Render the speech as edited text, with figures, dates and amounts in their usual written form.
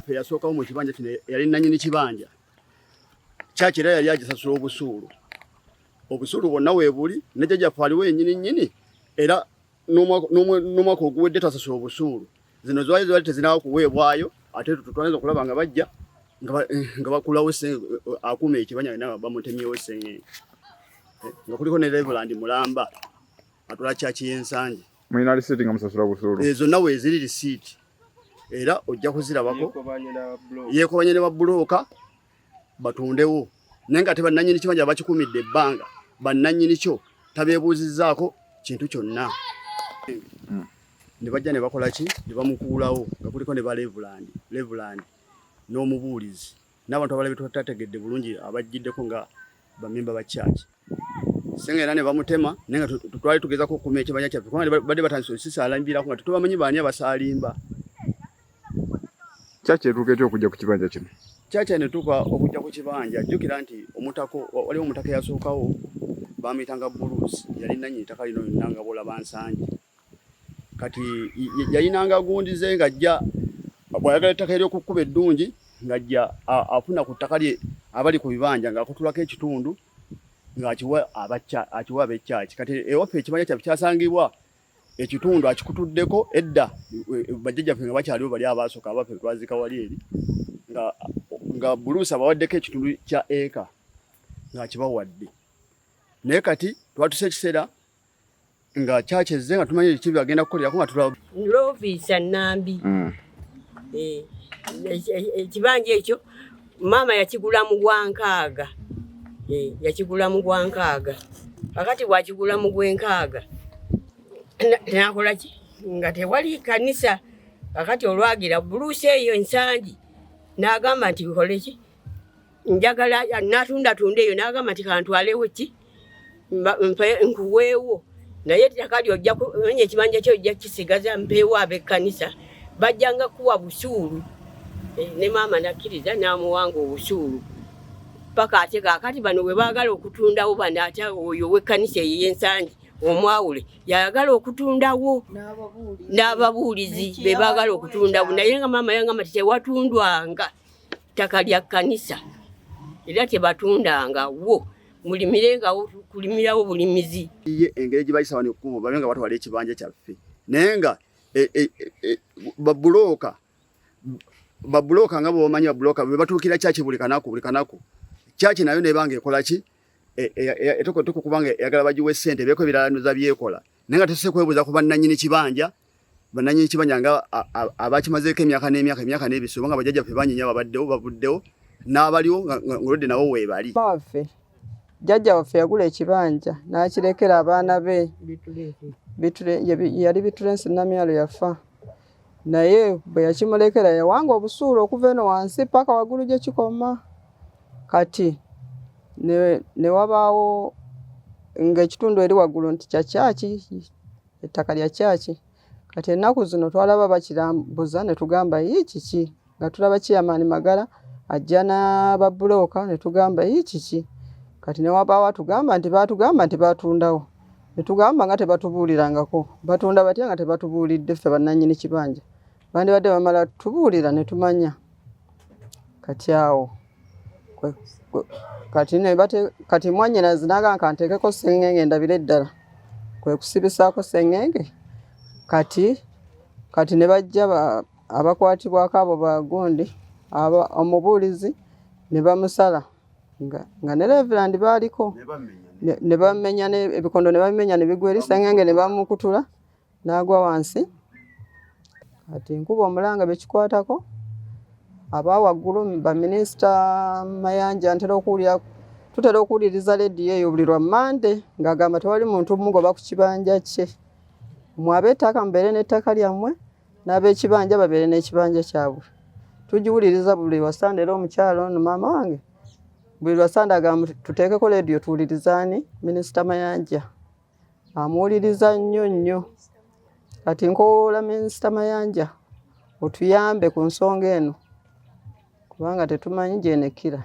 yasookawo mu kibanja kino yali nannyini kibanja kyaki era yali agisasula obusuulu bwonna weebuli ne jjajjaffe aliwo yennyini nnyini era n'omwaka oguwedde tasasula obusuulu zino zaali tezinaawo kuweebwayo ate tutwaneza okulaba nga bajja nga bakulawo akuuma ekibanja nga bamutemyewo sengenge nga kuliko ne Reverand Mulamba atwala kyaki y'ensangi. Mulina lisiiti nga musasula busuulu? Zonna weeziri lisiiti era ojja kuzirabako yeekobanye ne babbulooka batundewo naye nga tebannannyini kibanja bakikumidde ebbanga bannannyini kyo tabeebuuzizzaako kintu kyonna. Ne bajja ne bakola ki ne bamukuulawo nga kuliko ne ba Reverand n'omubuulizi n'abantu abalala betutategedde bulungi abajjiddeko nga bamemba ba church. Senga era ne bamutema naye nga twali tugezako okukuma ekibanja kyaffe kubanga badde batandise osisaalambirako nga tetubamanyi baani abasaalimba. Church etuuka etya okujja ku kibanja kino? Church enetuuka okujja ku kibanja jjukira nti waliwo omutaka eyasookawo bamuyitanga Bruce yali nannyini ttaka lino nanga Bolaba Nsangi kati yalinanga gundi ze ng'ajja bw'ayagala ettaka ery'okukkuba eddungi ng'ajja afuna ku ttaka lye abali ku bibanja ng'akutulako ekitundu ng'akiwa ab'ekyaki. Kati ewaffe ekibanja kyaffe kyasangibwa ekitundu akikutuddeko edda bajjajjaffe nga bakyaliwo bali abaasooka abaffe twazika wali eri nga Bruce abawaddeko ekitundu kya eka ng'akibawadde. Naye kati twatuse ekiseera nga church ezze nga tumanyi ekibi agenda kukolerako nga tulaba Lovisa Nambi. Ekibanja ekyo maama yakigula mu Gwankaaga. Yakigula mu Gwankaaga. Kakati bwakigula mu Gwenkaaga nakola ki nga tewali kanisa. Kakati olwagira Bruce eyo ensangi n'agamba nti bikole ki njagala natunda eyo n'agamba nti kantwalewo ki nkuweewo naye ettaka ly'ojja kumenya ekibanja kyo ojja kisigaza mpeewo ab'ekkanisa bajjanga kuwa busuulu. Ne maama nakkiriza n'amuwanga obusuulu paka ate kaakati bano bwe baagala okutundawo bano ate oyo w'ekkanisa eyo y'ensangi omwawule yayagala okutundawo n'ababuulizi be baagala okutundawo naye nga maama yangamba nti tewatundwanga ttaka lya kkanisa era tebatundanga wo mulimirengawo kulimirawo bulimizi. Engeri gye bayisa wano ekkubo babe nga batwala ekibanja kyaffe naye nga babbulooka nga bwomanyi babbulooka be batuukira kyaki buli kanaku kyaki nayo nebanga ekola ki etoko kubanga eyagala bagiwe ssente beeko ebiralanuza byekola naye nga tesuse kwebuuza ku bannannyini kibanja nga abakimazeeko emyaka n'ebiso nga bajjajjaffe banyinya bavuddewo n'abaliwo ng'oludde nabo weebali. Jjajja waffe yagula ekibanja n'akirekera abaana be yali Bitulensi Namyalo yafa naye bwe yakimulekera yawanga obusuulu okuva eno wansi paka waggulu gye kikoma. Kati ne wabaawo ng'ekitundu eri waggulu nti kya kyaki ettaka lya kyaki. Kati ennaku zino twalaba bakirambuza ne tugamba kiki nga tulaba Chairman Magala ajja n'ababulooka ne tugamba kiki. Kati ne wabaawo atugamba nti batundawo ne tugamba nga tebatubuulirangako batunda batya nga tebatubuulidde ffe bannannyini kibanja bandibadde bamala tubuulira ne tumanya. Kati awo kati mwannyinazi n'agamba kanteekeko sengenge ndabire eddala kwe kusibisaako sengenge. Kati ne bajja abakwatibwako abo bagundi omubuulizi ne bamusala nga ne Reverand baaliko ne bamenya ebikondo ne babimenya ne bigwa eri sengenge ne bamukutula n'agwa wansi. Kati nkuba omulanga bekikwatako abawaggulu baminisita Mayanja tutera okuwuliriza leediyo eyo buli lwa Mande ng'agamba tewali muntu mugoba ku kibanja kye mmwe ab'ettaka mubeere n'ettaka lyammwe n'ab'ekibanja babeere n'ekibanja kyabwe. Tugiwuliriza buli lwa Sande era omukyalo ono maama wange buli lwa Sande agamba tuteekeko leediyo tuwulirizaani minisita Mayanja amuwuliriza nnyo. Kati nkowoola minisita Mayanja otuyambe ku nsonga eno kubanga tetumanyi gyenekira.